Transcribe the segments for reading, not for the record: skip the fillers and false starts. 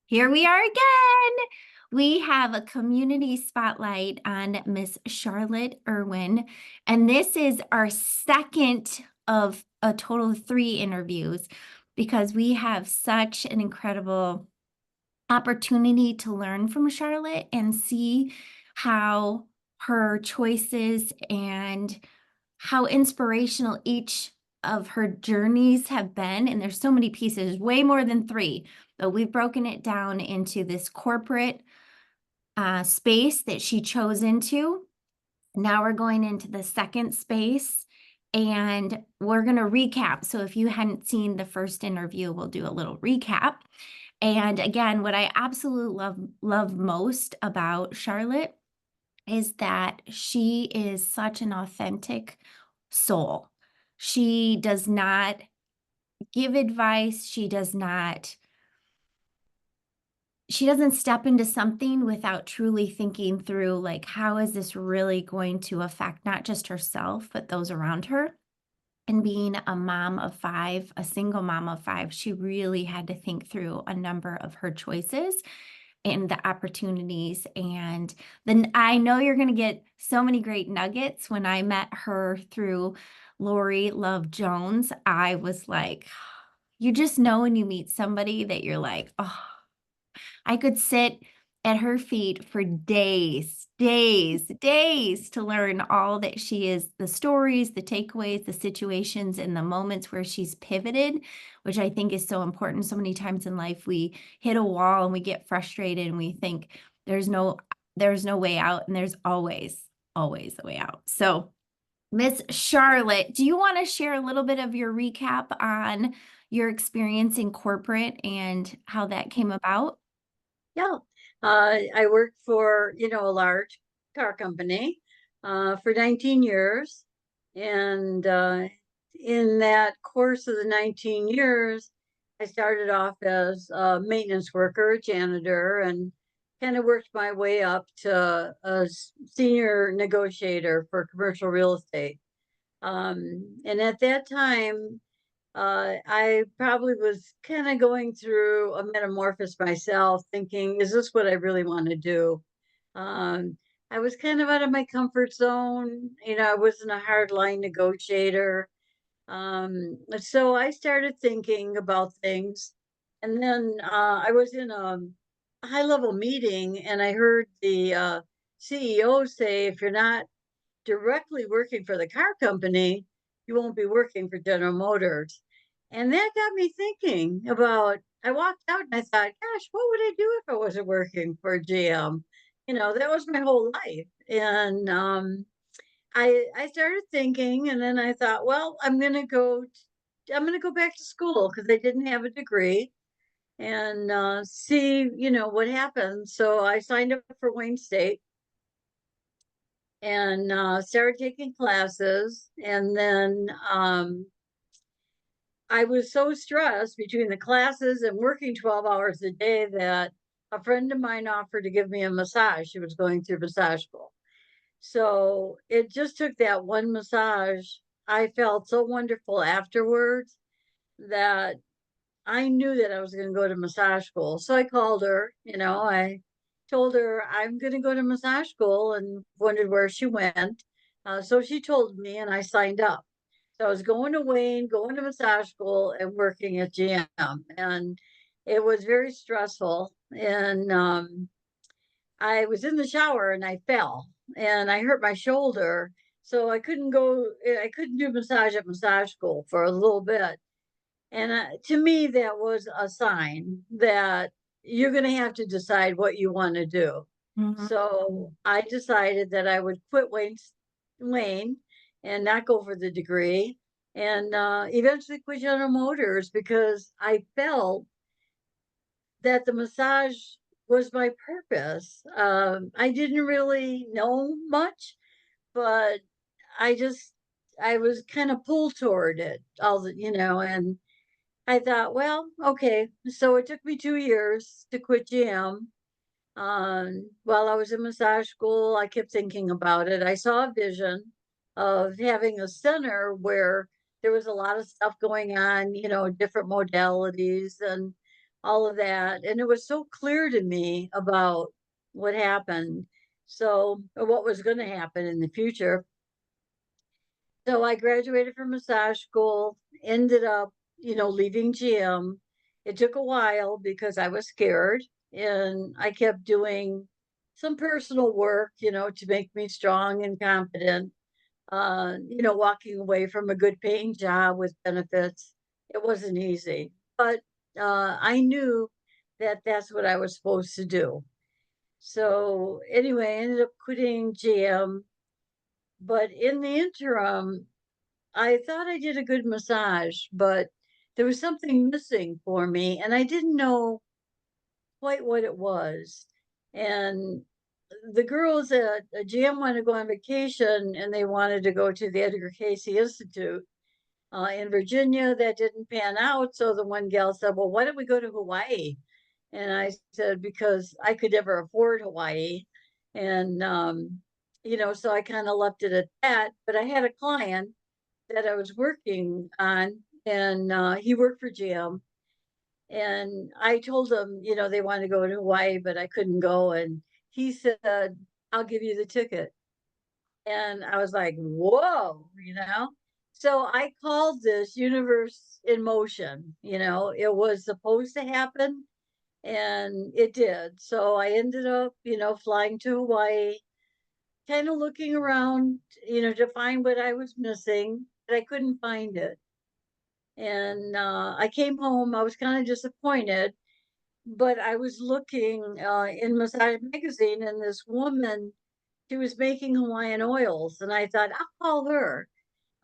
Here we are again. We have a community spotlight on Miss Charlotte Irwin, and this is our second of a total of three interviews because we have such an incredible opportunity to learn from Charlotte and see how her choices and how inspirational each of her journeys have been. And there's so many pieces, way more than three, but we've broken it down into this corporate space that she chose into. Now we're going into the second space and we're going to recap. So if you hadn't seen the first interview, we'll do a little recap. And again, what I absolutely love most about Charlotte is that she is such an authentic soul. She does not give advice. She doesn't step into something without truly thinking through, like, how is this really going to affect not just herself, but those around her? And being a mom of five, a single mom of five, she really had to think through a number of her choices and the opportunities. And then I know you're going to get so many great nuggets. When I met her through Lori Love Jones, I was like, you just know when you meet somebody that you're like, oh, I could sit at her feet for days to learn all that she is, the stories, the takeaways, the situations, and the moments where she's pivoted, which I think is so important. So many times in life, we hit a wall and we get frustrated and we think there's no way out, and there's always a way out. So Miss Charlotte, do you want to share a little bit of your recap on your experience in corporate and how that came about? Yeah. I worked for, a large car company for 19 years. And in that course of the 19 years, I started off as a maintenance worker, janitor, and kind of worked my way up to a senior negotiator for commercial real estate. And at that time, I probably was kind of going through a metamorphosis myself, thinking, is this what I really want to do? Um, I was kind of out of my comfort zone. I wasn't a hard line negotiator. So I started thinking about things. And then I was in a high level meeting and I heard the CEO say, if you're not directly working for the car company, you won't be working for General Motors. And that got me thinking about, I walked out and I thought, gosh, what would I do if I wasn't working for GM? That was my whole life. And I started thinking, and then I thought, well, I'm going to go back to school because I didn't have a degree and see, what happens. So I signed up for Wayne State and started taking classes. And then I was so stressed between the classes and working 12 hours a day that a friend of mine offered to give me a massage. She was going through massage school. So it just took that one massage. I felt so wonderful afterwards that I knew that I was going to go to massage school. So I called her, I told her I'm going to go to massage school and wondered where she went. So she told me and I signed up. So I was going to Wayne, going to massage school and working at GM. And it was very stressful. And I was in the shower and I fell and I hurt my shoulder. So I couldn't do massage at massage school for a little bit. And to me, that was a sign that you're going to have to decide what you want to do. Mhm. So I decided that I would quit Wayne and not go for the degree and eventually quit General Motors because I felt that the massage was my purpose. I didn't really know much, but I just, I was kind of pulled toward it, and I thought, well, okay. So it took me 2 years to quit GM. While I was in massage school, I kept thinking about it. I saw a vision of having a center where there was a lot of stuff going on, different modalities and all of that. And it was so clear to me about what happened. So, or what was going to happen in the future. So I graduated from massage school, ended up, leaving GM. It took a while because I was scared and I kept doing some personal work, to make me strong and confident. Walking away from a good paying job with benefits, it wasn't easy, but I knew that that's what I was supposed to do. So anyway, I ended up quitting GM, but in the interim, I thought I did a good massage, but there was something missing for me, and I didn't know quite what it was. And the girls at GM wanted to go on vacation, and they wanted to go to the Edgar Casey Institute in Virginia. That didn't pan out. So the one gal said, "Well, why don't we go to Hawaii?" And I said, "Because I could never afford Hawaii." And, so I kind of left it at that. But I had a client that I was working on, and he worked for GM. And I told him, they wanted to go to Hawaii, but I couldn't go. And he said, "I'll give you the ticket." And I was like, whoa. So I called this universe in motion. It was supposed to happen and it did. So I ended up, flying to Hawaii, kind of looking around, to find what I was missing, but I couldn't find it. And I came home, I was kind of disappointed, but I was looking in Massage Magazine, and this woman, she was making Hawaiian oils, and I thought, I'll call her.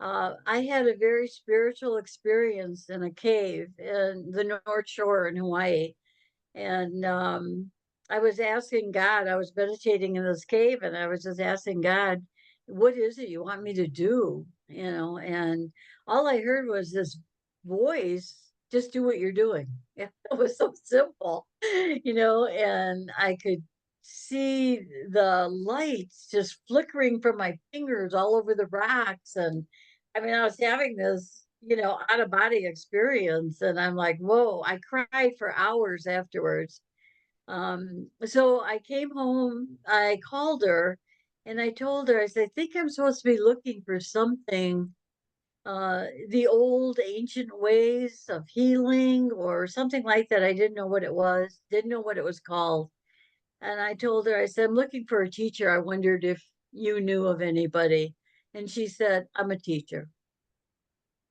I had a very spiritual experience in a cave in the North Shore in Hawaii. And I was asking God, I was meditating in this cave, and I was just asking God, what is it you want me to do? And all I heard was this voice, just do what you're doing. It was so simple, and I could see the lights just flickering from my fingers all over the rocks. And I mean, I was having this, out of body experience. And I'm like, whoa, I cried for hours afterwards. So I came home, I called her and I told her, I said, I think I'm supposed to be looking for something, the old ancient ways of healing or something like that. I didn't know what it was, didn't know what it was called. And I told her, I said, I'm looking for a teacher. I wondered if you knew of anybody. And she said, I'm a teacher.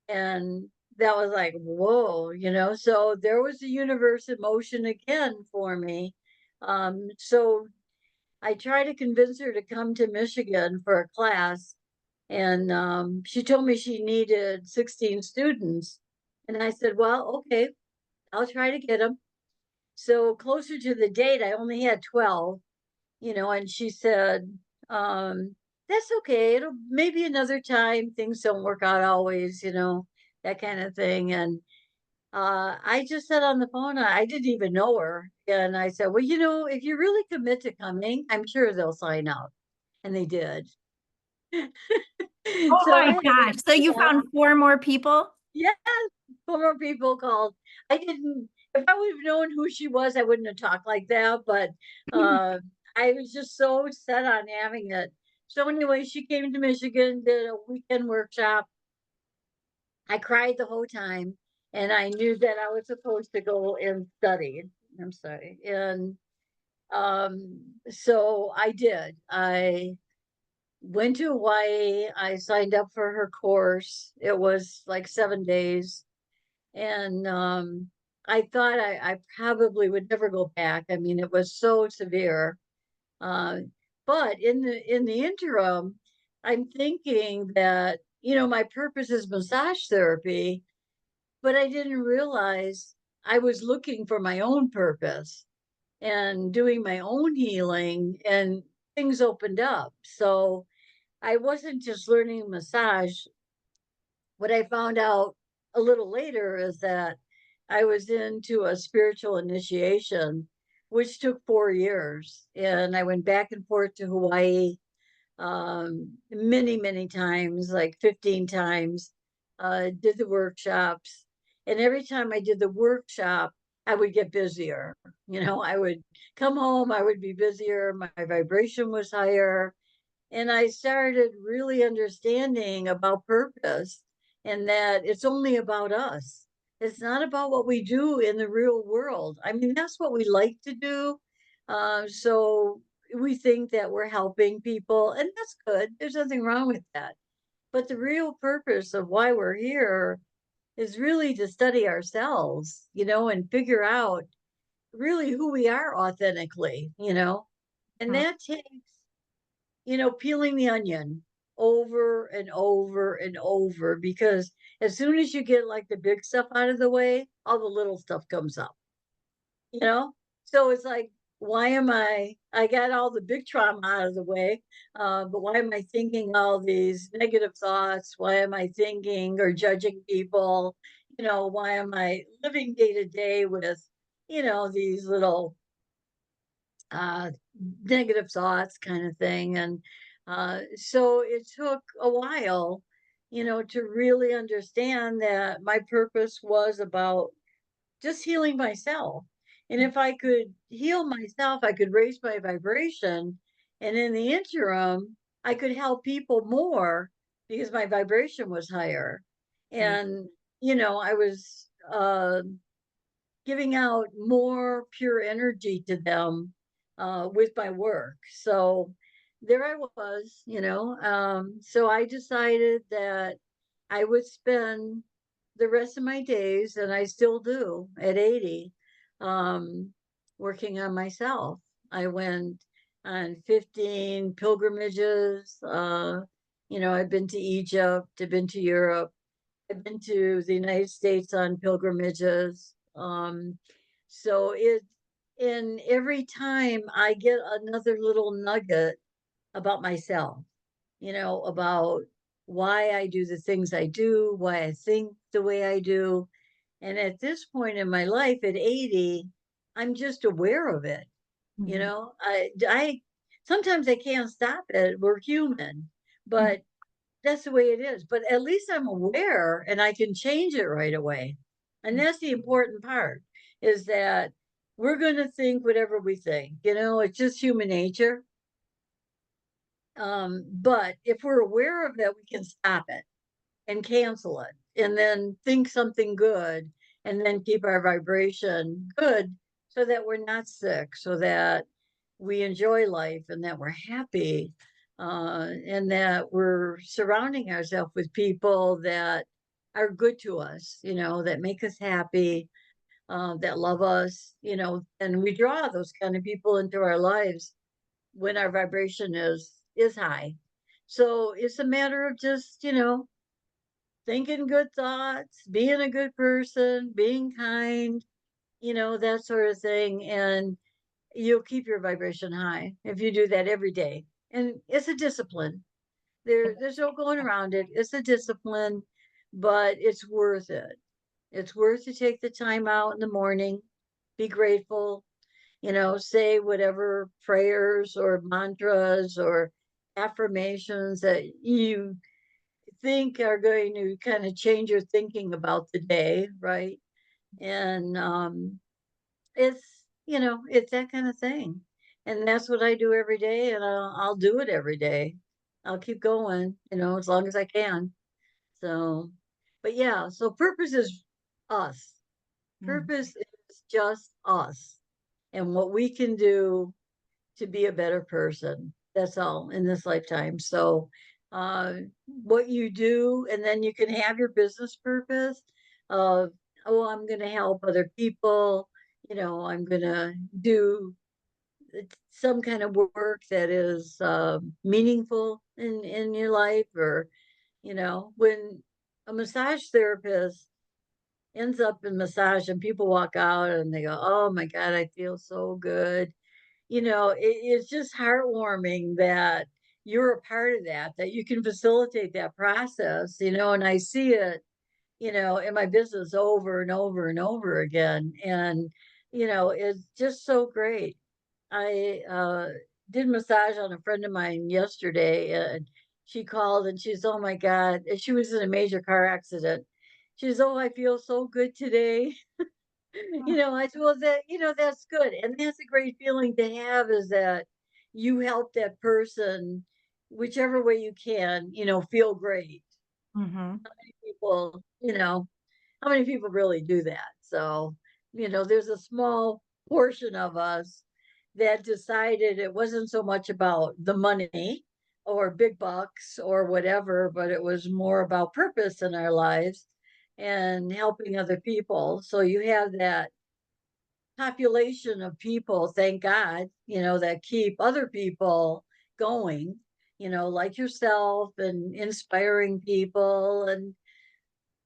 And that was like, whoa, so there was the universe in motion again for me. So I tried to convince her to come to Michigan for a class. And she told me she needed 16 students. And I said, well, okay, I'll try to get them. So closer to the date, I only had 12, and she said, that's okay. It'll maybe another time. Things don't work out always, that kind of thing. And I just said on the phone, I didn't even know her. And I said, well, if you really commit to coming, I'm sure they'll sign up. And they did. Oh So my I had gosh. So you a, found four more people? yes, four people called. I didn't, if I would have known who she was, I wouldn't have talked like that. But uh, I was just so set on having it. So anyway, she came to Michigan, did a weekend workshop. I cried the whole time, and I knew that I was supposed to go and study. I'm sorry. And so I did. I went to Hawaii. I signed up for her course. It was like 7 days. And I thought I probably would never go back. I mean, it was so severe. Uh, but in the interim, I'm thinking that, my purpose is massage therapy, but I didn't realize I was looking for my own purpose and doing my own healing, and things opened up. So I wasn't just learning massage. What I found out a little later is that I was into a spiritual initiation, which took 4 years. And I went back and forth to Hawaii many, many times, like 15 times, did the workshops. And every time I did the workshop, I would get busier. I would come home, I would be busier, my vibration was higher, and I started really understanding about purpose and that it's only about us. It's not about what we do in the real world. I mean, that's what we like to do. So we think that we're helping people, and that's good. There's nothing wrong with that. But the real purpose of why we're here is really to study ourselves, and figure out really who we are authentically. And Mhm. that takes, peeling the onion over and over and over, because as soon as you get like the big stuff out of the way, all the little stuff comes up, you know? So it's like, why am I got all the big trauma out of the way, but why am I thinking all these negative thoughts? Why am I thinking or judging people? Why am I living day to day with, these little uh, negative thoughts kind of thing. And so it took a while, to really understand that my purpose was about just healing myself. And if I could heal myself, I could raise my vibration. And in the interim, I could help people more because my vibration was higher. Right. And, I was giving out more pure energy to them with my work. So there I was, So I decided that I would spend the rest of my days, and I still do at 80, um, working on myself. I went on 15 pilgrimages. I've been to Egypt, I've been to Europe, I've been to the United States on pilgrimages. So and every time I get another little nugget about myself, about why I do the things I do, why I think the way I do. And at this point in my life at 80, I'm just aware of it. Mhm. I sometimes I can't stop it. We're human, Mhm. but that's the way it is. But at least I'm aware and I can change it right away. And that's the important part, is that we're going to think whatever we think. It's just human nature. But if we're aware of it, we can stop it and cancel it and then think something good and then keep our vibration good so that we're not sick, so that we enjoy life and that we're happy, and that we're surrounding ourselves with people that are good to us, that make us happy, that love us, and we draw those kind of people into our lives when our vibration is high. So it's a matter of just, thinking good thoughts, being a good person, being kind, that sort of thing. And you'll keep your vibration high if you do that every day. And it's a discipline. There's no going around it. It's a discipline, but it's worth it. It's worth to take the time out in the morning, be grateful, say whatever prayers or mantras or affirmations that you think are going to kind of change your thinking about the day, right? And it's that kind of thing. And that's what I do every day, and I'll do it every day. I'll keep going, as long as I can. So, but yeah, so purpose is us. Mhm. Purpose is just us and what we can do to be a better person. That's all in this lifetime. So, what you do, and then you can have your business purpose of, oh, I'm going to help other people. I'm going to do some kind of work that is meaningful in your life, or when a massage therapist ends up in massage and people walk out and they go, oh my God, I feel so good. It's just heartwarming that you're a part of that you can facilitate that process, and I see it, in my business over and over and over again. And, it's just so great. I did massage on a friend of mine yesterday, and she called and she's, oh my God, and she was in a major car accident. She's, oh, I feel so good today. I said, well, that's good. And that's a great feeling to have, is that you help that person whichever way you can, feel great. Mhm. People, how many people really do that? So, there's a small portion of us that decided it wasn't so much about the money or big bucks or whatever, but it was more about purpose in our lives and helping other people. So you have that population of people, thank God, that keep other people going, like yourself, and inspiring people. And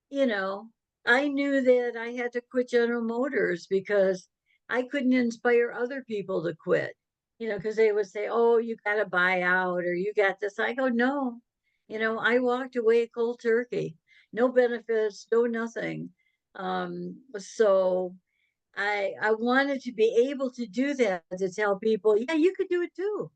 you know, I knew that I had to quit General Motors because I couldn't inspire other people to quit, because they would say, oh, you got to buy out or you got this. I go, no, I walked away cold turkey, no benefits, no nothing. So I wanted to be able to do that, to tell people, yeah, you could do it too.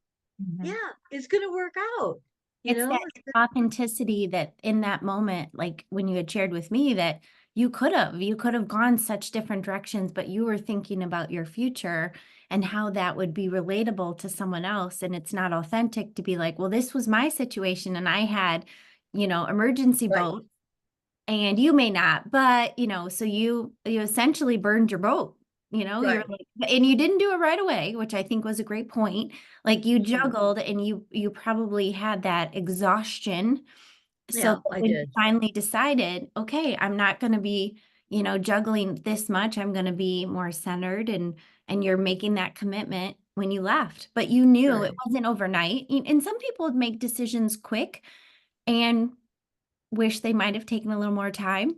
Yeah, Mhm. it's going to work out, It's that authenticity that in that moment, like when you had shared with me that you could have gone such different directions, but you were thinking about your future and how that would be relatable to someone else. And it's not authentic to be like, well, this was my situation and I had, emergency right, boat and you may not, but so you essentially burned your boat. You're right. like, and you didn't do it right away, which I think was a great point. Like you Mhm. juggled and you probably had that exhaustion. So Yeah, that I when you did. finally decided, okay, I'm not going to be, juggling this much, I'm going to be more centered, and you're making that commitment when you left, but you knew it Right. wasn't overnight. And some people would make decisions quick and wish they might have taken a little more time.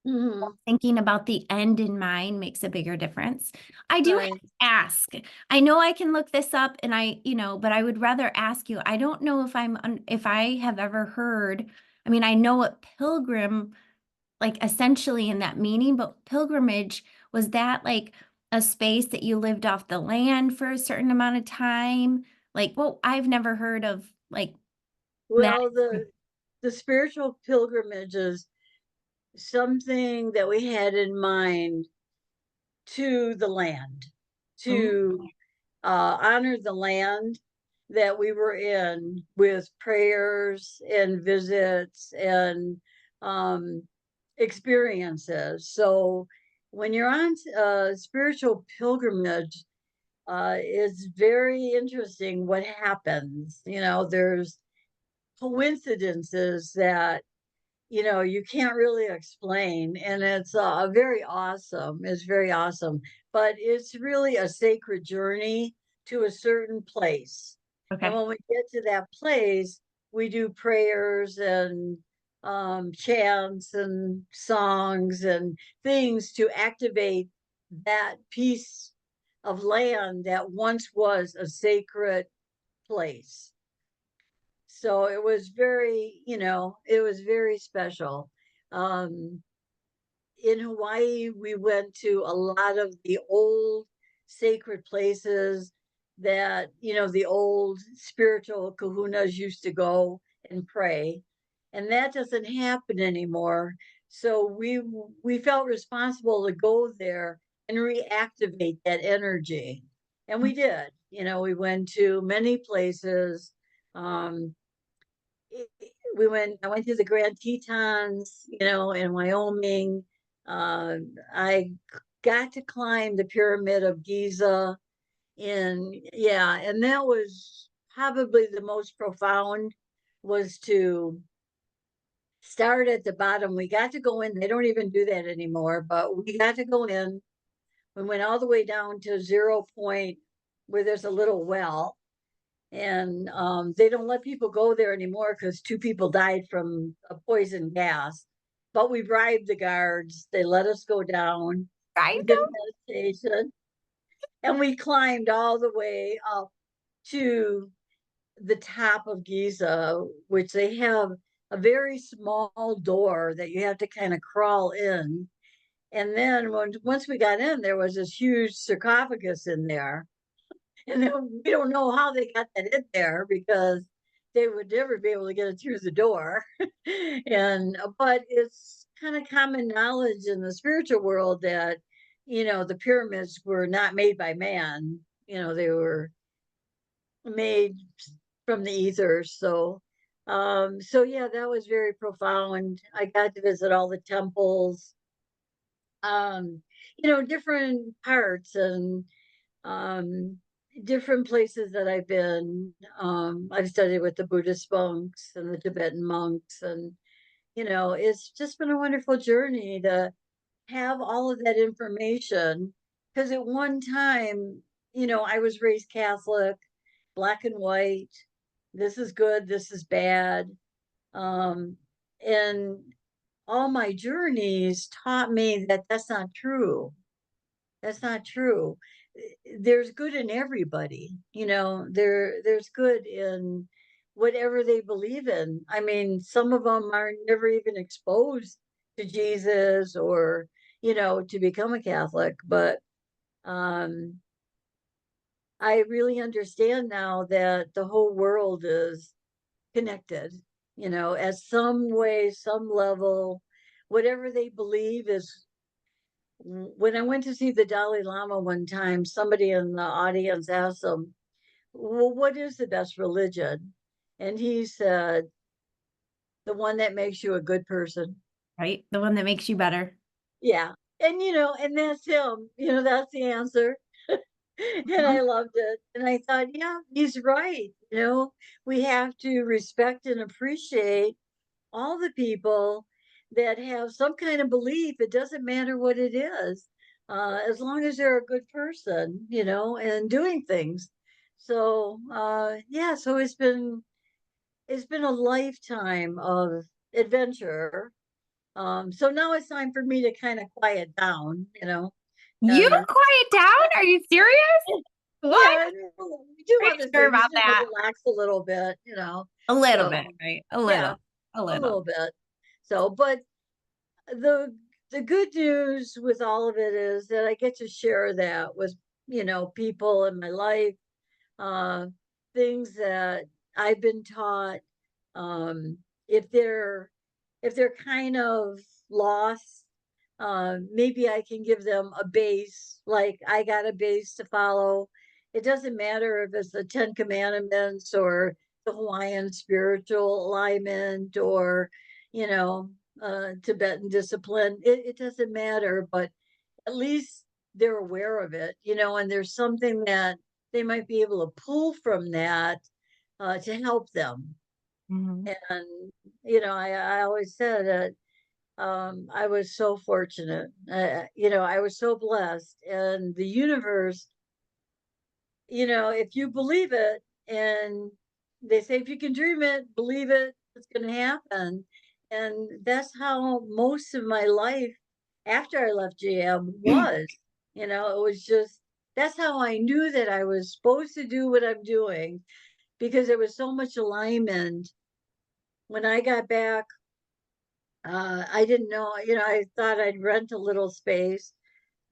Mhm. Thinking about the end in mind makes a bigger difference. I do have Right. to ask. I know I can look this up and but I would rather ask you. I don't know if I have ever heard, I mean, I know what pilgrim, like essentially in that meaning, but pilgrimage, was that like a space that you lived off the land for a certain amount of time? Like, well, I've never heard of like that. Well, the spiritual pilgrimage is something that we had in mind to the land, Oh, to honor the land that we were in with prayers and visits and um, experiences. So when you're on spiritual pilgrimage, it's very interesting what happens. There's coincidences that you can't really explain, and it's very awesome. It's very awesome, but it's really a sacred journey to a certain place. And okay. when we get to that place, we do prayers and chants and songs and things to activate that piece of land that once was a sacred place. So it was it was very special. Um, in Hawaii, we went to a lot of the old sacred places that, the old spiritual kahunas used to go and pray. And that doesn't happen anymore. So we felt responsible to go there and reactivate that energy. And we did. We went to many places. Um, I went to the Grand Tetons, in Wyoming. I got to climb the Pyramid of Giza yeah, and that was probably the most profound, was to start at the bottom. We got to go in. They don't even do that anymore, but we got to go in. We went all the way down to 0 point where there's a little well, and they don't let people go there anymore because two people died from a poison gas. But we bribed the guards. They let us go down. I We did a meditation, and we climbed all the way up to the top of Giza, which they have a very small door that you have to kind of crawl in. And then once we got in, there was this huge sarcophagus in there, and then we don't know how they got that in there because they would never be able to get it through the door. And but it's kind of common knowledge in the spiritual world that the pyramids were not made by man, they were made from the ether. So yeah, that was very profound. I got to visit all the temples, um, different parts and um, different places that I've been. I've studied with the Buddhist monks and the Tibetan monks, and it's just been a wonderful journey to have all of that information. Because at one time, I was raised Catholic, black and white. This is good, this is bad. Um, and all my journeys taught me that that's not true. That's not true. There's good in everybody, there's good in whatever they believe in. I mean, some of them are never even exposed to Jesus or, to become a Catholic, but um I really understand now that the whole world is connected, at some way, some level, whatever they believe is. When I went to see the Dalai Lama one time, somebody in the audience asked him, well, what is the best religion? And he said, the one that makes you a good person. Right? The one that makes you better. Yeah. And, and that's him, that's the answer. And Mhm. I loved it. And I thought, yeah, he's right. We have to respect and appreciate all the people that have some kind of belief. It doesn't matter what it is, as long as they're a good person, and doing things. So yeah, so it's been a lifetime of adventure. So now it's time for me to kind of quiet down, You and quiet down? Are you serious? What? yeah, and we do Are you other sure things, about that? relax a little bit. A little bit, So right? A yeah, little, a a little. little bit. So, but the the good news with all of it is that I get to share that with people in my life, uh, things that I've been taught. Um, if they're kind of lost, maybe I can give them a base. Like I got a base to follow. It doesn't matter if it's the Ten Commandments or the Hawaiian spiritual alignment or you know Tibetan discipline. It doesn't matter, but at least they're aware of it, and there's something that they might be able to pull from that to help them. Mhm. And I always said that I was so fortunate. I was so blessed, and the universe. If you believe it, and they say if you can dream it, believe it, it's going to happen. And that's how most of my life after I left GM was. It was just that's how I knew that I was supposed to do what I'm doing because there was so much alignment. When I got back, I didn't know, I thought I'd rent a little space.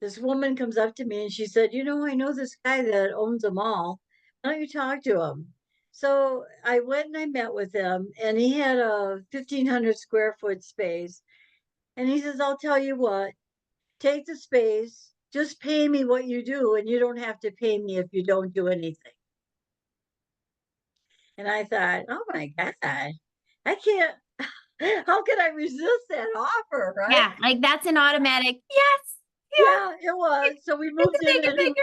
This woman comes up to me and she said, I know this guy that owns a mall. Why don't you talk to him? So I went and I met with him, and he had a 1,500 square foot space. And he says, I'll tell you what, take the space, just pay me what you do, and you don't have to pay me if you don't do anything. And I thought, oh my God, I can't, how can I resist that offer, right? Yeah, like that's an automatic yes, Yeah, it yes. was. So we I moved can in make it at bigger, make it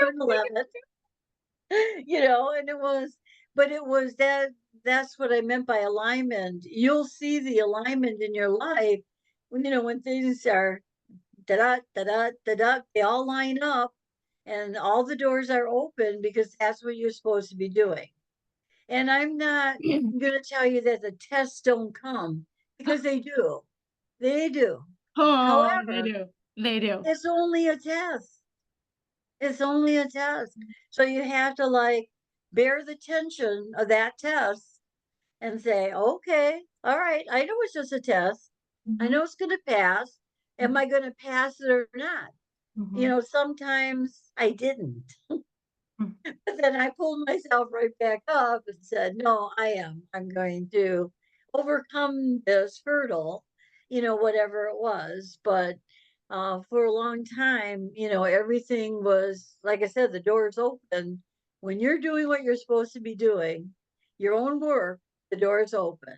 111, and but it was that's what I meant by alignment. You'll see the alignment in your life when things are da da da da da da, they all line up and all the doors are open because that's what you're supposed to be doing. And I'm not bigger. going to tell you that the tests don't come because they do. They do. Oh, they However, do. They do. it's only a test. It's only a test. So you have to like bear the tension of that test and say, okay, all right, I know it's just a test. I Mhm, know it's going to pass. Am I going to pass it or not? mhm, Sometimes I didn't. mhm, But then I pulled myself right back up and said, no, I am. I'm going to overcome this hurdle, whatever it was. But for a long time, everything was, like I said, the door's open. When you're doing what you're supposed to be doing, your own work, the door is open.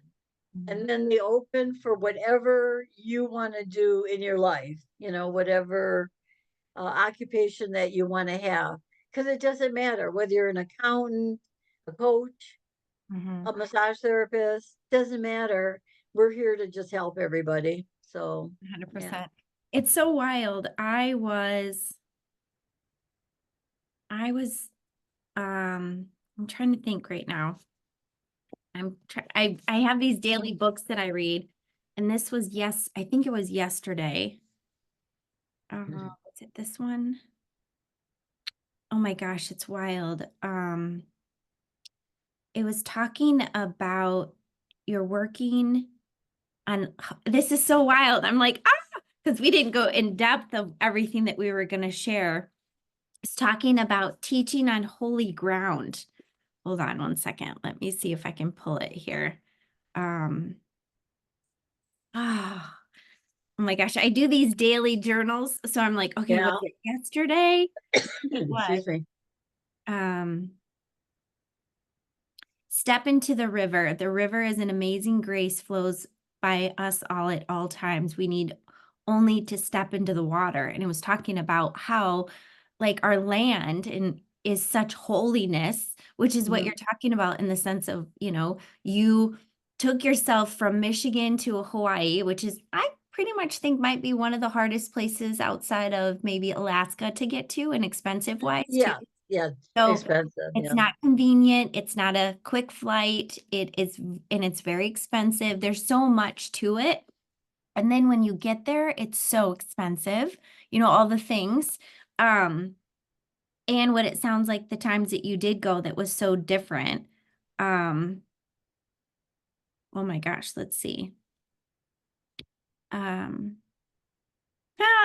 Mhm. And then they open for whatever you want to do in your life, whatever occupation that you want to have. Because it doesn't matter whether you're an accountant, a coach, Mhm. a massage therapist, doesn't matter. We're here to just help everybody. So, yeah. 100%. It's so wild. I was I'm trying to think right now. I have these daily books that I read, and this was I think it was yesterday. Was it this one? Oh my gosh, it's wild. It was talking about you're working on this is so wild. I'm like, because we didn't go in depth of everything that we were going to share. It's talking about teaching on holy ground. Hold on one second. Let me see if I can pull it here. Um, oh, oh my gosh, I do these daily journals. So I'm like, okay, was Yeah. it yesterday? It was. Excuse me. Um, Step into the river. The river is an amazing grace flows by us all at all times. We need only to step into the water. And it was talking about how like our land and is such holiness, which is what Mhm. you're talking about in the sense of, you took yourself from Michigan to Hawaii, which is I pretty much think might be one of the hardest places outside of maybe Alaska to get to and expensive wise too. Yeah. Yeah. So Expensive. it's Yeah. not convenient. It's not a quick flight. And it's very expensive. There's so much to it. And then when you get there, it's so expensive, all the things. Um, and what it sounds like the times that you did go that was so different. Um, oh my gosh, let's see. Um,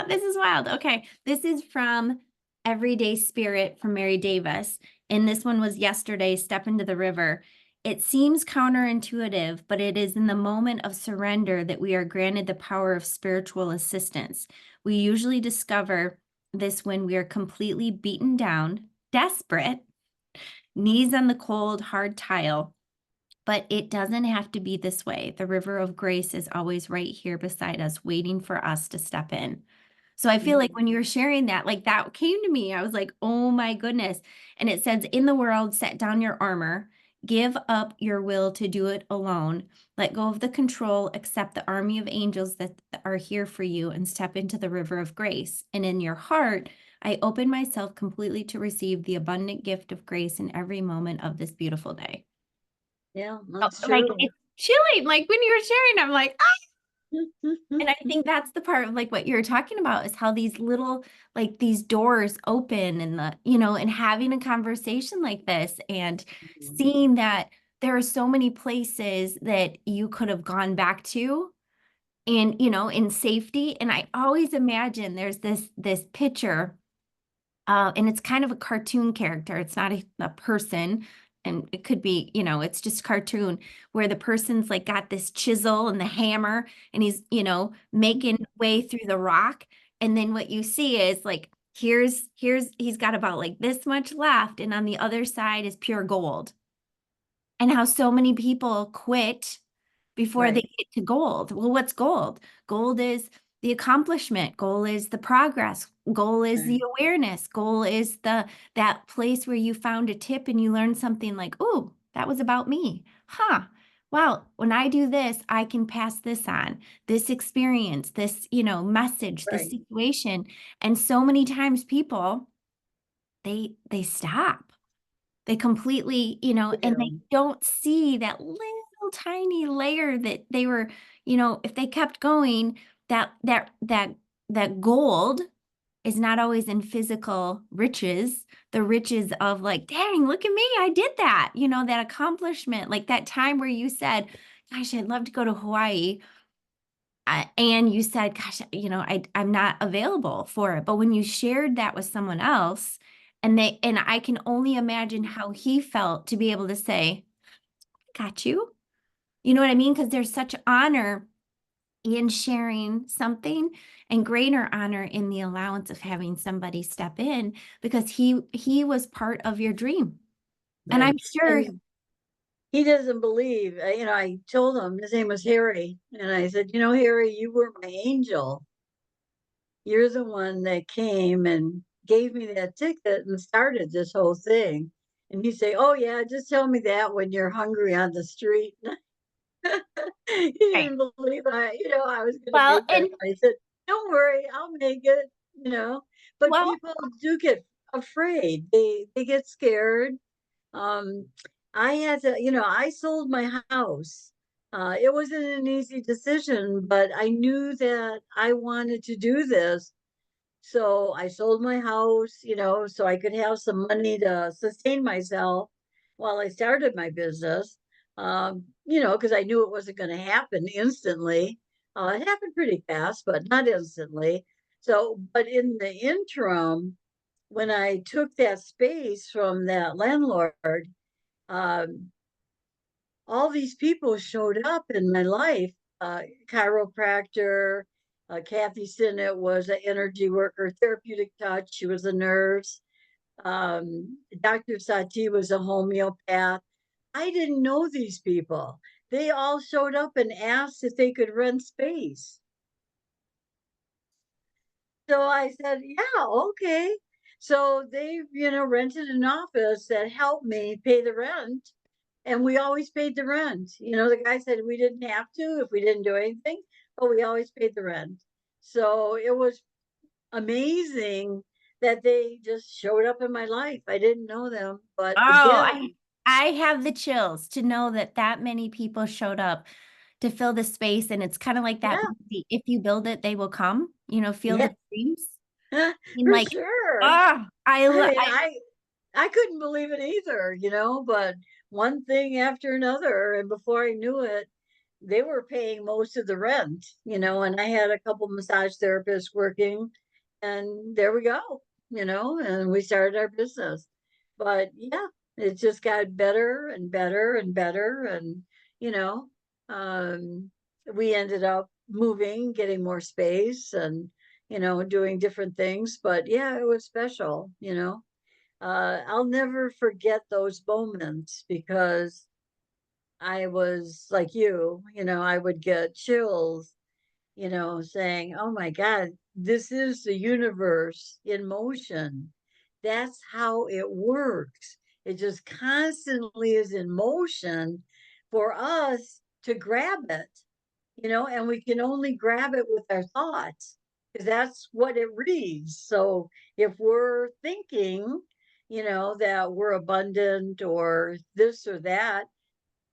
this is wild. Okay. This is from Everyday Spirit from Mary Davis. And this one was yesterday, Step into the River. It seems counterintuitive, but it is in the moment of surrender that we are granted the power of spiritual assistance. We usually discover this when we are completely beaten down, desperate, knees on the cold, hard tile. But it doesn't have to be this way. The river of grace is always right here beside us, waiting for us to step in. So I feel like Mhm. when you were sharing that, like that came to me. I was like, oh my goodness. And it says, in the world, set down your armor, give up your will to do it alone, let go of the control, accept the army of angels that are here for you, and step into the river of grace. And in your heart, I open myself completely to receive the abundant gift of grace in every moment of this beautiful day. Yeah. Oh, That's like true. it's chilling. Like when you were sharing, I'm like, and I think that's the part of like what you're talking about is how these little like these doors open and and having a conversation like this and Mhm. seeing that there are so many places that you could have gone back to and in safety. And I always imagine there's this picture and it's kind of a cartoon character. It's not a person. And it could be, it's just cartoon where the person's like got this chisel and the hammer and he's, making way through the rock. And then what you see is like, he's got about like this much left. And on the other side is pure gold. And how so many people quit before they Right. get to gold. Well, what's gold? Gold is the accomplishment. Goal is the progress. Goal is Right. the awareness. Goal is that place where you found a tip and you learned something like, "Oh, that was about me." Huh. Well, when I do this, I can pass this on. This experience, this, message, this Right. situation. And so many times people they stop. They completely, They and they do. don't see that little tiny layer that they were, if they kept going, that gold is not always in physical riches, the riches of like, dang, look at me, I did that, that accomplishment, like that time where you said, gosh, I'd love to go to Hawaii. And you said, gosh, I'm not available for it. But when you shared that with someone else, and I can only imagine how he felt to be able to say, got you. You know what I mean? Because there's such honor in sharing something and greater honor in the allowance of having somebody step in because he was part of your dream. And Right. I'm sure. And he doesn't believe, I told him his name was Harry. And I said, Harry, you were my angel. You're the one that came and gave me that ticket and started this whole thing. And he'd say, oh, yeah, just tell me that when you're hungry on the street. He Right. didn't believe I was going to Well, make that. and I said, don't worry, I'll make it. But well, people do get afraid. They get scared. Um, I had to, I sold my house. It wasn't an easy decision, but I knew that I wanted to do this. So I sold my house, so I could have some money to sustain myself while I started my business. Because I knew it wasn't going to happen instantly. It happened pretty fast, but not instantly. So, but in the interim, when I took that space from that landlord, um, all these people showed up in my life. Chiropractor, Kathy Sinnott was an energy worker, therapeutic touch. She was a nurse. Dr. Sati was a homeopath. I didn't know these people. They all showed up and asked if they could rent space. So I said, yeah, okay. So they, rented an office that helped me pay the rent. And we always paid the rent. The guy said we didn't have to if we didn't do anything, but we always paid the rent. So it was amazing that they just showed up in my life. I didn't know them, but I oh, did. I have the chills to know that that many people showed up to fill the space, and it's kind of like that Yeah, movie, If You Build It, They Will Come, Field yeah, of Dreams. And for like, sure. ah, I mean, I couldn't believe it either, but one thing after another, and before I knew it, they were paying most of the rent, and I had a couple massage therapists working, and there we go, and we started our business. But yeah, it just got better and better and better, and you know, um, we ended up moving, getting more space, and doing different things. But yeah, it was special. I'll never forget those moments because I was like I would get chills, saying, oh my God, this is the universe in motion. That's how it works. It just constantly is in motion for us to grab it, and we can only grab it with our thoughts because that's what it reads. So if we're thinking, that we're abundant or this or that,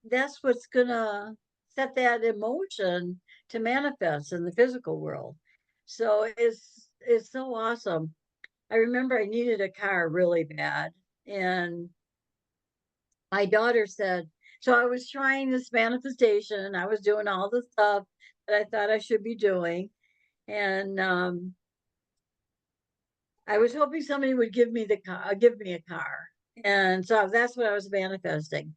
that's what's gonna set that emotion to manifest in the physical world. So it's so awesome. I remember I needed a car really bad, and my daughter said, so I was trying this manifestation. I was doing all the stuff that I thought I should be doing, and I was hoping somebody would give me a car, and so that's what I was manifesting.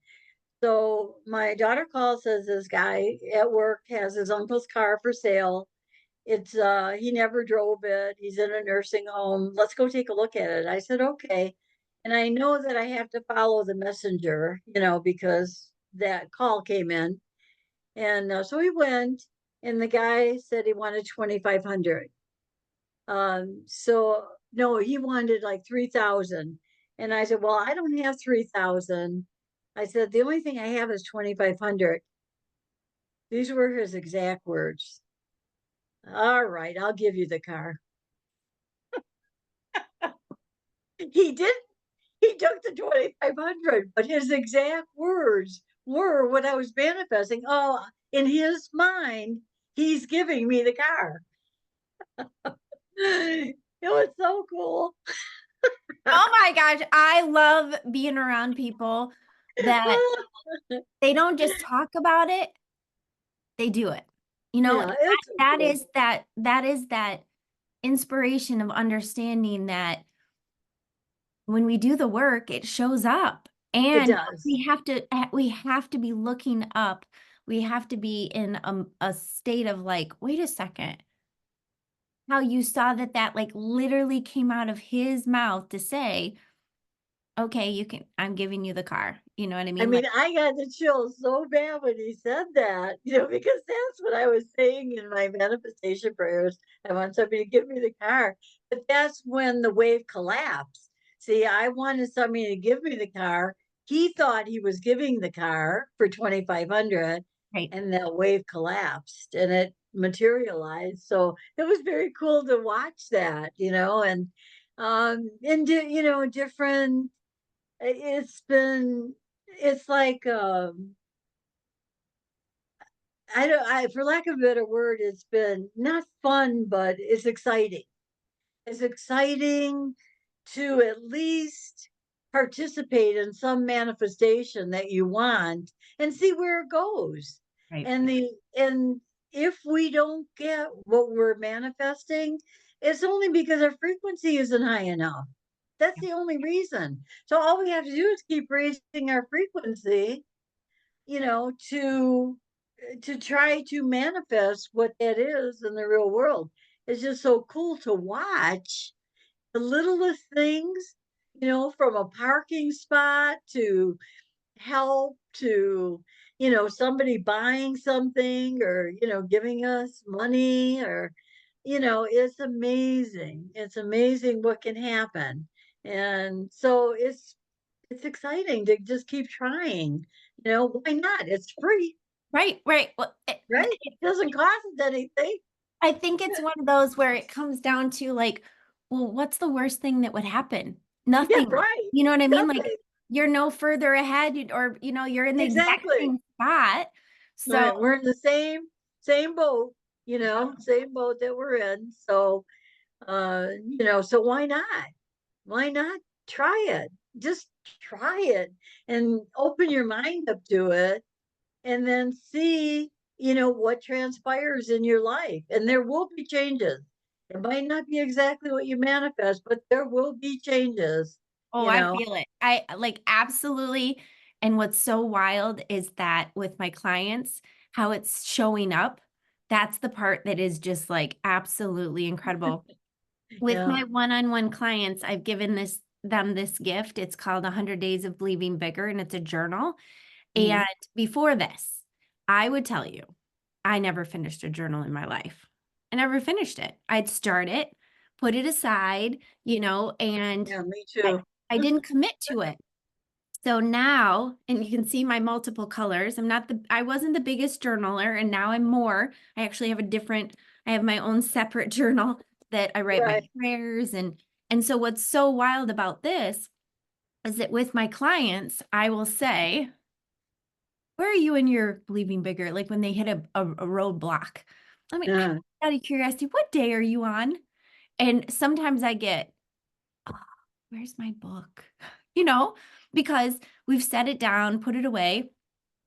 So my daughter calls, says this guy at work has his uncle's car for sale. It's he never drove it. He's in a nursing home. Let's go take a look at it. I said, okay. And I know that I have to follow the messenger, because that call came in. And so we went, and the guy said he wanted 2,500. So no, he wanted like 3,000. And I said, well, I don't have 3,000. I said, the only thing I have is 2,500. These were his exact words. All right, I'll give you the car. He did. He took the 2,500, but his exact words were what I was manifesting. Oh, in his mind, he's giving me the car. It was so cool. oh my gosh, I love being around people that they don't just talk about it, they do it. Yeah, it's so That cool. is that inspiration of understanding that when we do the work, it shows up. It And does. we have to be looking up we have to be in a state of like, wait a second, how you saw that that like literally came out of his mouth to say, okay, you can, I'm giving you the car. You know what I I mean? Like, mean, I got the chills so bad when he said that, because that's what I was saying in my manifestation prayers. I want somebody to give me the car. But that's when the wave collapsed. See, I wanted somebody to give me the car. He thought he was giving the car for 2,500, right, and that wave collapsed and it materialized. So it was very cool to watch that, different it's been it's like I don't I for lack of a better word, it's been not fun, but it's exciting. It's exciting to at least participate in some manifestation that you want and see where it goes. right. And if we don't get what we're manifesting, it's only because our frequency isn't high enough. That's the only reason. So all we have to do is keep raising our frequency, to try to manifest what that is in the real world. It's just so cool to watch the littlest things, from a parking spot to help to, somebody buying something or, giving us money or, it's amazing. It's amazing what can happen. And so it's exciting to just keep trying. Why not? It's free, Right, right. Well, right? It doesn't cost us anything. I think it's one of those where it comes down to like, well, what's the worst thing that would happen? Yeah, Nothing. right. You know what I mean? Like Nothing. you're no further ahead or you're in the exact Exactly. same spot. So, Right. We're in the same boat, same boat that we're in. So so why not? Why not try it? Just try it and open your mind up to it and then see, what transpires in your life. And there will be changes. It might not be exactly what you manifest, but there will be changes, oh, you I know. feel it. I like absolutely. And what's so wild is that with my clients, how it's showing up, that's the part that is just like absolutely incredible. With Yeah. my one-on-one clients, I've given them this gift. It's called 100 Days of Believing Bigger, and it's a journal. And Mm, before this, I would tell you, I never finished a journal in my life. I never finished it. I'd start it, put it aside, and yeah, me I, too. I didn't commit to it. So now, and you can see my multiple colors. I wasn't the biggest journaler, and now I'm more. I actually have I have my own separate journal that I write my Right. prayers and so what's so wild about this is that with my clients, I will say, where are you in your believing bigger? Like when they hit a roadblock. I mean, Yeah. out of curiosity, what day are you on? And sometimes I get, oh, where's my book? You know, because we've set it down, put it away,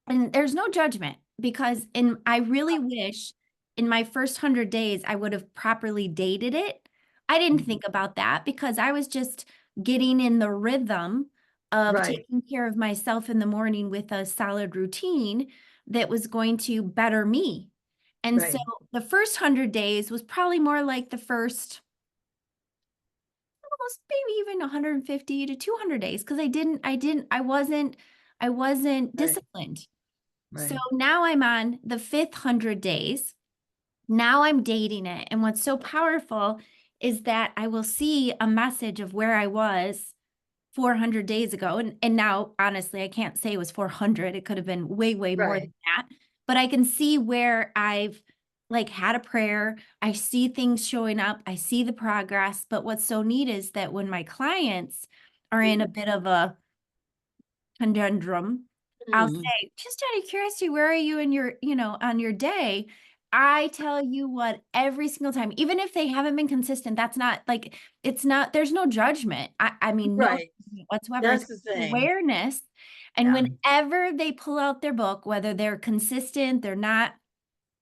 and there's no judgment because I really wish in my first 100 days I would have properly dated it. I didn't Mhm. think about that because I was just getting in the rhythm of Right. taking care of myself in the morning with a solid routine that was going to better me. And so Right. the first 100 days was probably more like the first almost maybe even 150 to 200 days because I wasn't Right. disciplined. So Right. now I'm on the fifth 100 days. Now I'm dating it. And what's so powerful is that I will see a message of where I was 400 days ago. And now, honestly, I can't say it was 400. It could have been way, way more than Right. that. But I can see where I've like had a prayer. I see things showing up. I see the progress. But what's so neat is that when my clients are in a bit of a conundrum, I'll Mm. say, just out of curiosity, where are you in on your day? I tell you what, every single time, even if they haven't been consistent, that's not like, it's not, there's no judgment. I mean, no Right. judgment whatsoever. It's That's the thing. awareness. And Yeah. whenever they pull out their book, whether they're consistent, they're not,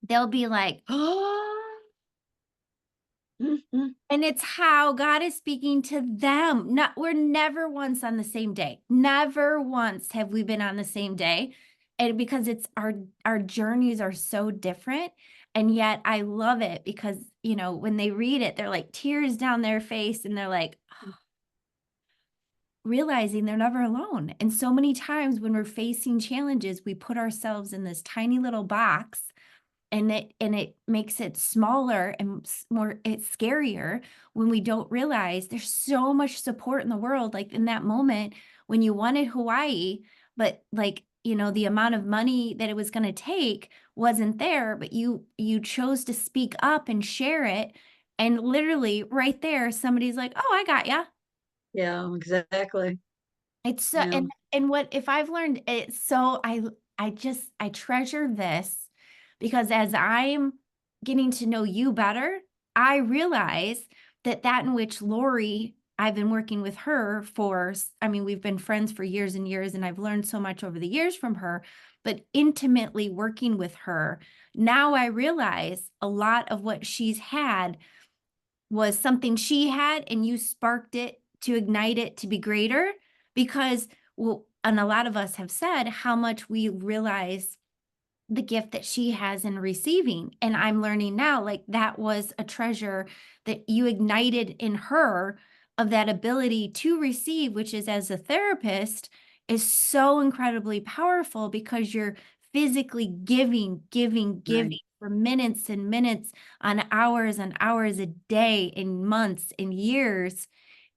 they'll be like, oh, Mhm. and it's how God is speaking to them. Not, we're never once on the same day. Never once have we been on the same day. and because it's our journeys are so different, and yet I love it because, when they read it, they're like tears down their face and they're like realizing they're never alone. And so many times when we're facing challenges, we put ourselves in this tiny little box, and it makes it smaller and more it's scarier when we don't realize there's so much support in the world. Like in that moment when you wanted Hawaii, but like, the amount of money that it was going to take wasn't there, but you chose to speak up and share it. And literally right there, somebody's like, "Oh, I got ya." Yeah, exactly. It's so, Yeah. and what if I've learned it, so I treasure this because as I'm getting to know you better, I realize that in which Lori, I've been working with her for, I mean, we've been friends for years and years, and I've learned so much over the years from her, but intimately working with her, now I realize a lot of what she's had was something she had and you sparked it to ignite it to be greater because, well, and a lot of us have said how much we realize the gift that she has in receiving. And I'm learning now, like that was a treasure that you ignited in her of that ability to receive, which is as a therapist, is so incredibly powerful because you're physically giving, giving, Right. giving for minutes and minutes on hours a day, in months, in years,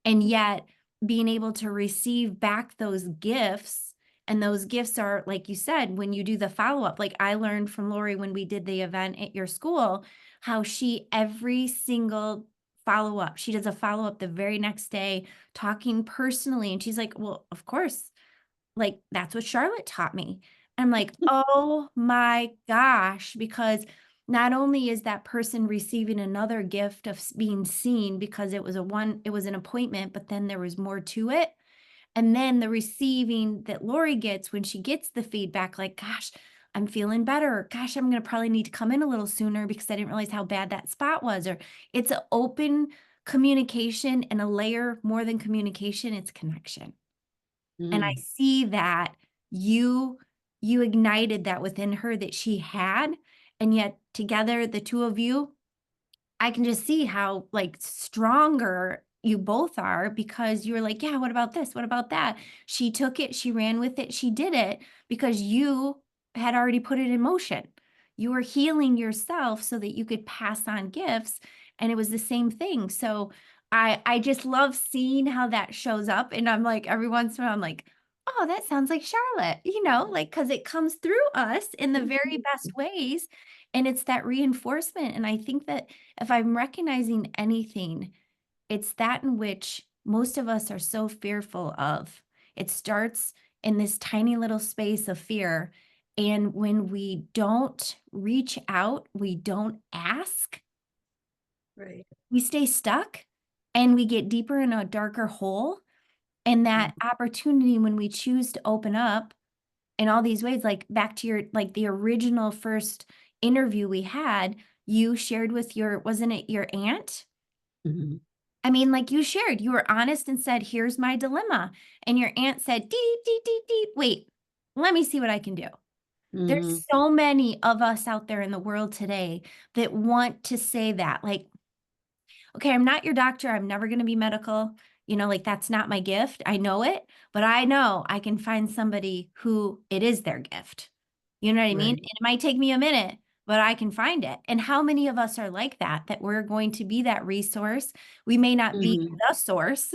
and yet being able to receive back those gifts. And those gifts are, like you said, when you do the follow up. Like I learned from Lori when we did the event at your school, how she, every single follow up, she does a follow up the very next day, talking personally. And she's like, "Well, of course, like, that's what Charlotte taught me." I'm like, "Oh my gosh," because not only is that person receiving another gift of being seen because it was an appointment, but then there was more to it. And then the receiving that Lori gets when she gets the feedback, like, "Gosh, I'm feeling better. Gosh, I'm gonna probably need to come in a little sooner because I didn't realize how bad that spot was." Or it's an open communication and a layer more than communication, it's connection. And I Mm. see that you you ignited that within her that she had, and yet together, the 2 of you, I can just see how, like, stronger you both are because you were like, "Yeah, what about this? What about that?" She took it, she ran with it, she did it because you had already put it in motion. You were healing yourself so that you could pass on gifts, and it was the same thing. So, I just love seeing how that shows up, and I'm like, every once in a while, I'm like, "Oh, that sounds like Charlotte," like, because it comes through us in the very best ways, and it's that reinforcement, and I think that if I'm recognizing anything, it's that in which most of us are so fearful of. It starts in this tiny little space of fear. And when we don't reach out, we don't ask, Right. we stay stuck and we get deeper in a darker hole. And Mm. that opportunity, when we choose to open up in all these ways, like back to your, like the original first interview we had, you shared with your, wasn't it your aunt? Mhm. I mean, like you shared, you were honest and said, "Here's my dilemma." And your aunt said, "Deep, deep, deep, deep. Wait, let me see what I can do." Mhm. There's so many of us out there in the world today that want to say that, like, "Okay, I'm not your doctor. I'm never going to be medical. Like that's not my gift. I know it, but I know I can find somebody who it is their gift." You know what I mean? And Right. it might take me a minute, but I can find it. And how many of us are like that, that we're going to be that resource? We may not be Mhm. the source.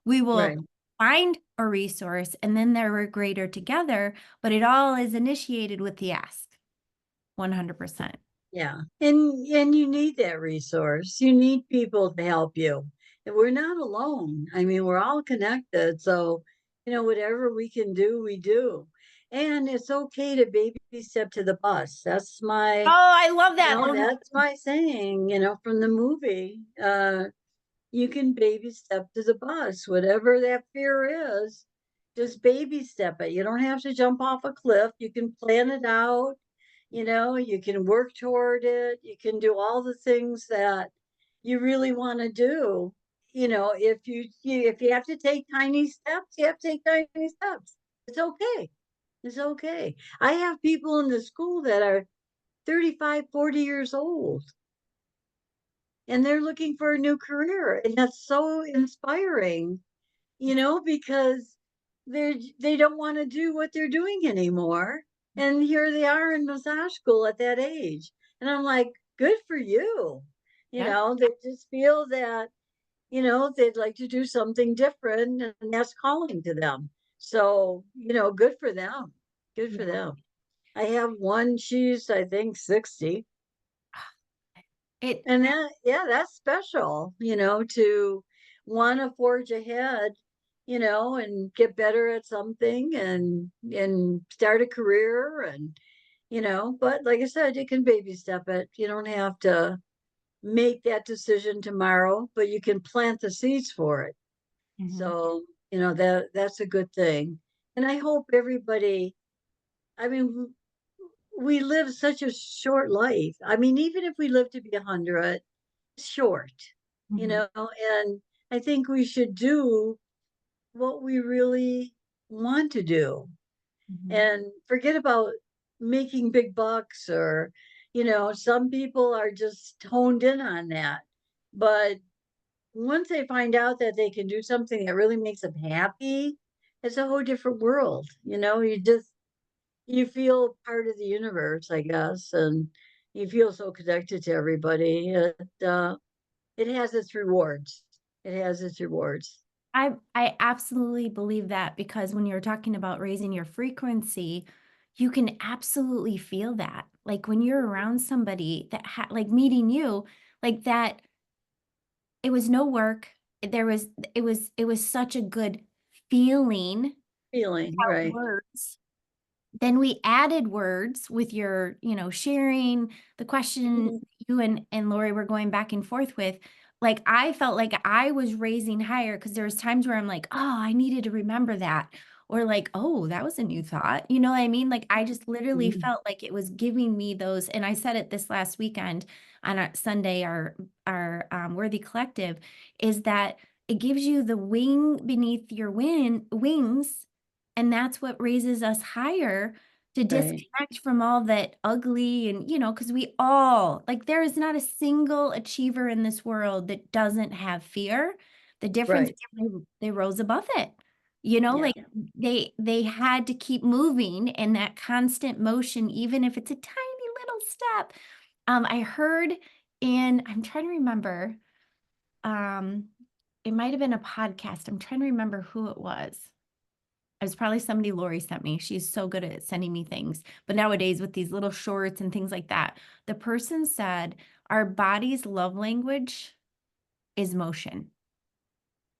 We will Right. find a resource and then they're greater together, but it all is initiated with the ask. 100%. Yeah. And you need that resource. You need people to help you. And we're not alone. I mean, we're all connected. So, whatever we can do, we do. And it's okay to baby step to the bus. Oh, I love that. That's my saying, from the movie. You can baby step to the bus, whatever that fear is, just baby step it. You don't have to jump off a cliff. You can plan it out, you can work toward it. You can do all the things that you really want to do. If you have to take tiny steps, you have to take tiny steps. It's okay. It's okay. I have people in the school that are 35, 40 years old, and they're looking for a new career. And that's so inspiring, because they don't want to do what they're doing anymore. And here they are in massage school at that age. And I'm like, good for you. Yep. They just feel that, they'd like to do something different and that's calling to them. So, good for them. Good for Yeah. them. I have one, she's I think 60. It, And yeah, that's special, to want to forge ahead, and get better at something and start a career and, but like I said, you can baby step it. You don't have to make that decision tomorrow, but you can plant the seeds for it. Mhm. So, that's a good thing. And I hope everybody, I mean, we live such a short life. I mean, even if we live to be 100, short, Mhm. and I think we should do what we really want to do Mhm. and forget about making big bucks or, some people are just honed in on that. But once they find out that they can do something that really makes them happy, it's a whole different world. You feel part of the universe, I guess, and you feel so connected to everybody. It has its rewards. It has its rewards. I absolutely believe that because when you're talking about raising your frequency, you can absolutely feel that. Like when you're around somebody that like meeting you, like that, it was no work. There was, it was such a good feeling Feeling, without right. words. Then we added words with your, sharing the question Mhm. you and Lori were going back and forth with. Like I felt like I was raising higher because there was times where I'm like, oh, I needed to remember that. Or like, oh, that was a new thought. You know what I mean? Like I just literally Mhm. felt like it was giving me those. And I said it this last weekend on our Sunday, our Worthy Collective, is that it gives you the wing beneath your wings, and that's what raises us higher to Right, disconnect from all that ugly and, because we all, like, there is not a single achiever in this world that doesn't have fear. The difference is right. they rose above it. Yeah. Like they had to keep moving in that constant motion, even if it's a tiny little step. I heard I'm trying to remember, um, it might have been a podcast. I'm trying to remember who it was. It was probably somebody Lori sent me. She's so good at sending me things. But nowadays, with these little shorts and things like that, the person said, our body's love language is motion.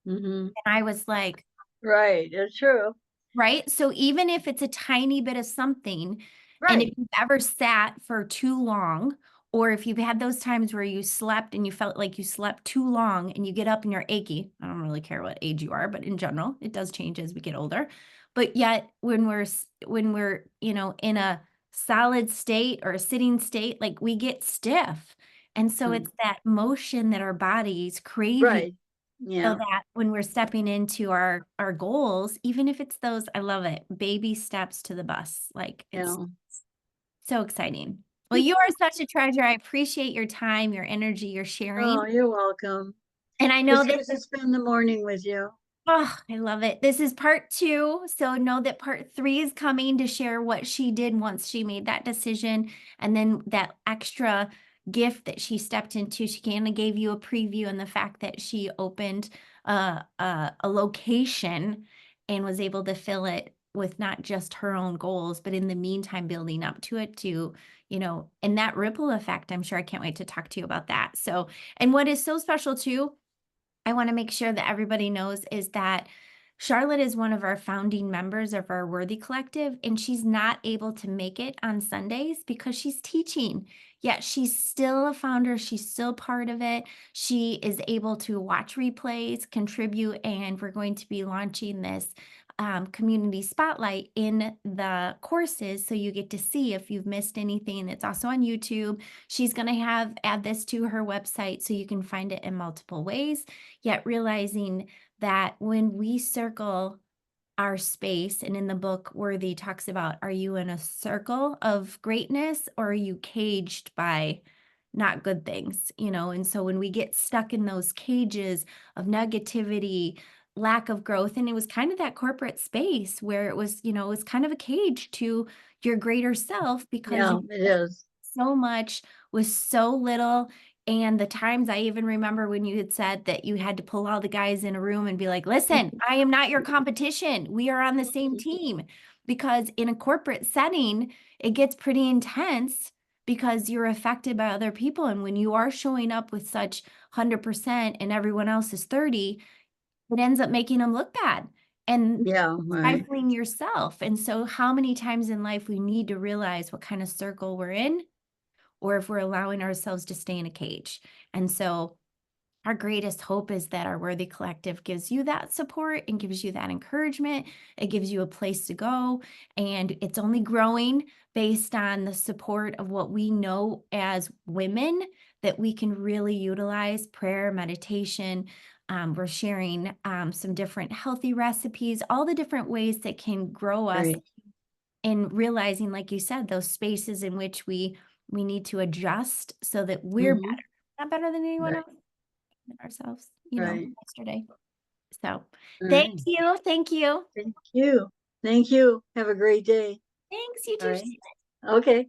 Hmm. And I was like, Right. It's true. right? So even if it's a tiny bit of something, and if Right. you've ever sat for too long, or if you've had those times where you slept and you felt like you slept too long and you get up and you're achy, I don't really care what age you are, but in general, it does change as we get older. But yet when we're, in a solid state or a sitting state, like we get stiff. And so Mm. it's that motion that our body's craving, Right. so Yeah. that when we're stepping into our goals, even if it's those, I love it, baby steps to the bus. Like it's Yeah. so exciting. Well, you are such a treasure. I appreciate your time, your energy, your sharing. Oh, you're welcome. And I know It's this good to is, spend the morning with you. oh, I love it. This is part two. So know that part three is coming to share what she did once she made that decision. And then that extra gift that she stepped into. She kind of gave you a preview, and the fact that she opened a location and was able to fill it with not just her own goals, but in the meantime, building up to it too, and that ripple effect. I'm sure I can't wait to talk to you about that. So, and what is so special too, I want to make sure that everybody knows is that Charlotte is one of our founding members of our Worthy Collective, and she's not able to make it on Sundays because she's teaching. Yet she's still a founder, she's still part of it. She is able to watch replays, contribute, and we're going to be launching this community spotlight in the courses, so you get to see if you've missed anything. It's also on YouTube. She's going to add this to her website so you can find it in multiple ways, yet realizing that when we circle our space. And in the book, Worthy talks about, are you in a circle of greatness or are you caged by not good things, you know? And so when we get stuck in those cages of negativity, lack of growth, and it was kind of that corporate space where it was, you know, it was kind of a cage to your greater self because Yeah, you it is. so much with so little. And the times I even remember when you had said that you had to pull all the guys in a room and be like, listen, I am not your competition. We are on the same team. Because in a corporate setting, it gets pretty intense because you're affected by other people. And when you are showing up with such 100% and everyone else is 30, it ends up making them look bad and Yeah, right. stifling yourself. And so, how many times in life we need to realize what kind of circle we're in or if we're allowing ourselves to stay in a cage. And so our greatest hope is that our Worthy Collective gives you that support and gives you that encouragement. It gives you a place to go. And it's only growing based on the support of what we know as women that we can really utilize prayer, meditation. We're sharing some different healthy recipes, all the different ways that can grow us Right. in realizing, like you said, those spaces in which we need to adjust so that we're Hmm. better, not better than anyone Right. else, than ourselves, you know, Right. yesterday. So All thank right. you. Thank you. Thank you. Thank you. Have a great day. Thanks, you All too. right. Okay.